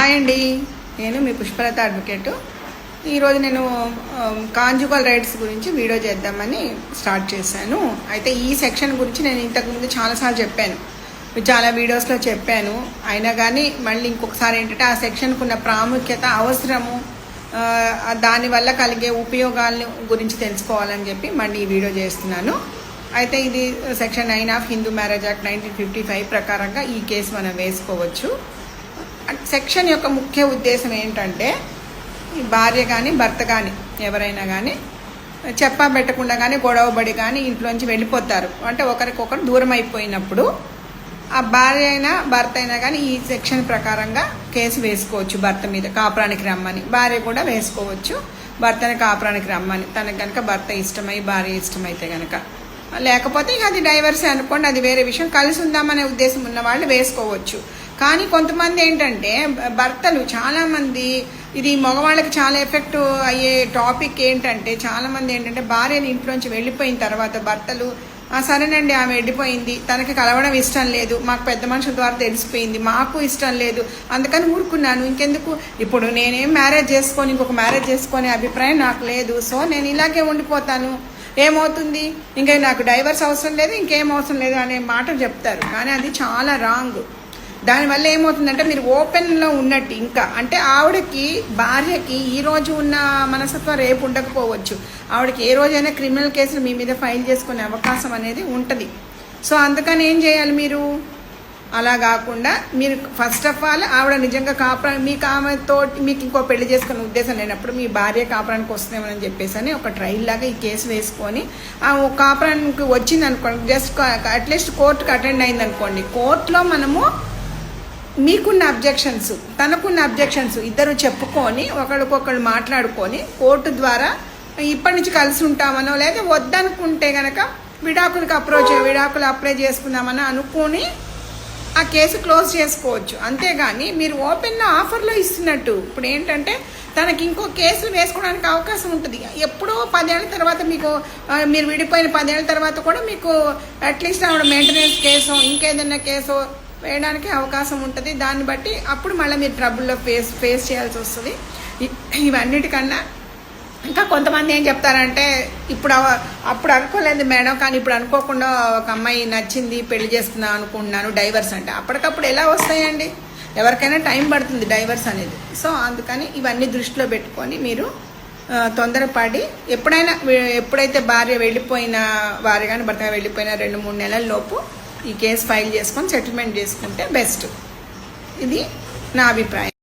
Hi అండి, నేను మీ Pushpalatha advocate. ఈరోజు నేను కాంజుగల్ రైట్స్ గురించి వీడియో చేద్దామని స్టార్ట్ చేశాను. అయితే ఈ సెక్షన్ గురించి నేను ఇంతకుముందు చాలాసార్లు చెప్పాను, చాలా వీడియోస్లో చెప్పాను. అయినా కానీ మళ్ళీ ఇంకొకసారి ఏంటంటే ఆ సెక్షన్కు ఉన్న ప్రాముఖ్యత, అవసరము, దానివల్ల కలిగే ఉపయోగాల గురించి తెలుసుకోవాలని చెప్పి మళ్ళీ ఈ వీడియో చేస్తున్నాను. అయితే ఇది section 9 of Hindu marriage act 1955 ప్రకారంగా ఈ కేసు మనం వేసుకోవచ్చు. సెక్షన్ యొక్క ముఖ్య ఉద్దేశం ఏంటంటే, ఈ భార్య కానీ భర్త కానీ ఎవరైనా కానీ చెప్పా పెట్టకుండా కానీ గొడవబడి కానీ ఇంట్లోంచి వెళ్ళిపోతారు. అంటే ఒకరికొకరు దూరం అయిపోయినప్పుడు ఆ భార్య అయినా భర్త అయినా కానీ ఈ సెక్షన్ ప్రకారంగా కేసు వేసుకోవచ్చు. భర్త మీద కాపురానికి రమ్మని, భార్య కూడా వేసుకోవచ్చు భర్తని కాపురానికి రమ్మని. తనకు కనుక భర్త ఇష్టమై భార్య ఇష్టమైతే కనుక. లేకపోతే ఇక అది డైవర్స్ అనుకోండి, అది వేరే విషయం. కలిసి ఉందామనే ఉద్దేశం ఉన్న వాళ్ళు వేసుకోవచ్చు. కానీ కొంతమంది ఏంటంటే భర్తలు, చాలామంది, ఇది మగవాళ్ళకి చాలా ఎఫెక్ట్ అయ్యే టాపిక్ ఏంటంటే, చాలామంది ఏంటంటే భార్యని ఇంట్లోంచి వెళ్ళిపోయిన తర్వాత భర్తలు, సరేనండి ఆమె వెళ్ళిపోయింది, తనకి కలవడం ఇష్టం లేదు, మాకు పెద్ద మనుషుల ద్వారా తెలిసిపోయింది, మాకు ఇష్టం లేదు, అందుకని ఊరుకున్నాను, ఇంకెందుకు, ఇప్పుడు నేనేం మ్యారేజ్ చేసుకొని ఇంకొక మ్యారేజ్ చేసుకునే అభిప్రాయం నాకు లేదు, సో నేను ఇలాగే ఉండిపోతాను, ఏమవుతుంది, ఇంకా నాకు డైవర్స్ అవసరం లేదు, ఇంకేం అవసరం లేదు అనే మాట చెప్తారు. కానీ అది చాలా రాంగ్. దానివల్ల ఏమవుతుందంటే మీరు ఓపెన్లో ఉన్నట్టు, ఇంకా అంటే ఆవిడకి, భార్యకి ఈ రోజు ఉన్న మనస్తత్వం రేపు ఉండకపోవచ్చు. ఆవిడకి ఏ రోజైనా క్రిమినల్ కేసులు మీ మీద ఫైల్ చేసుకునే అవకాశం అనేది ఉంటుంది. సో అందుకని ఏం చేయాలి మీరు, అలా కాకుండా మీరు ఫస్ట్ ఆఫ్ ఆల్ ఆవిడ నిజంగా కాపురానికి, మీకు ఆమెతో మీకు ఇంకో పెళ్లి చేసుకునే ఉద్దేశం లేనప్పుడు మీ భార్య కాపురానికి వస్తుందేమని చెప్పేసి ఒక ట్రయల్ లాగా ఈ కేసు వేసుకొని ఆ కాపురానికి వచ్చింది అనుకోండి, జస్ట్ అట్లీస్ట్ కోర్టుకు అటెండ్ అయింది అనుకోండి, కోర్టులో మనము మీకున్న అబ్జెక్షన్స్, తనకున్న అబ్జెక్షన్స్ ఇద్దరు చెప్పుకొని ఒకరికొకరు మాట్లాడుకొని కోర్టు ద్వారా ఇప్పటి నుంచి కలిసి ఉంటామనో, లేదా వద్దనుకుంటే కనుక విడాకులు అప్లై చేసుకుందామని అనుకొని ఆ కేసు క్లోజ్ చేసుకోవచ్చు. అంతేగాని మీరు ఓపెన్లో ఆఫర్లో ఇస్తున్నట్టు, ఇప్పుడు ఏంటంటే తనకి ఇంకో కేసులు వేసుకోవడానికి అవకాశం ఉంటుంది. ఎప్పుడో 10 ఏళ్ళ తర్వాత మీకు, మీరు విడిపోయిన 10 ఏళ్ళ తర్వాత కూడా మీకు అట్లీస్ట్ ఆవిడ మెయింటెనెన్స్ కేసు, ఇంకేదన్నా కేసు వేయడానికి అవకాశం ఉంటుంది. దాన్ని బట్టి అప్పుడు మళ్ళీ మీరు ట్రబుల్లో ఫేస్ చేయాల్సి వస్తుంది. ఇవన్నిటికన్నా ఇంకా కొంతమంది ఏం చెప్తారంటే, అప్పుడు అనుకోలేదు మేడం, కానీ ఇప్పుడు అనుకోకుండా ఒక అమ్మాయి నచ్చింది, పెళ్లి చేసుకుందాం అనుకుంటున్నాను, డైవర్స్ అంటే అప్పటికప్పుడు ఎలా వస్తాయండి, ఎవరికైనా టైం పడుతుంది డైవర్స్ అనేది. సో అందుకని ఇవన్నీ దృష్టిలో పెట్టుకొని మీరు తొందరపడి ఎప్పుడైతే భార్య వెళ్ళిపోయిన, భార్య కానీ భర్త వెళ్ళిపోయిన 2-3 నెలల లోపు ఈ కేసు ఫైల్ చేసుకొని సెటిల్మెంట్ చేసుకుంటే బెస్ట్. ఇది నా అభిప్రాయం.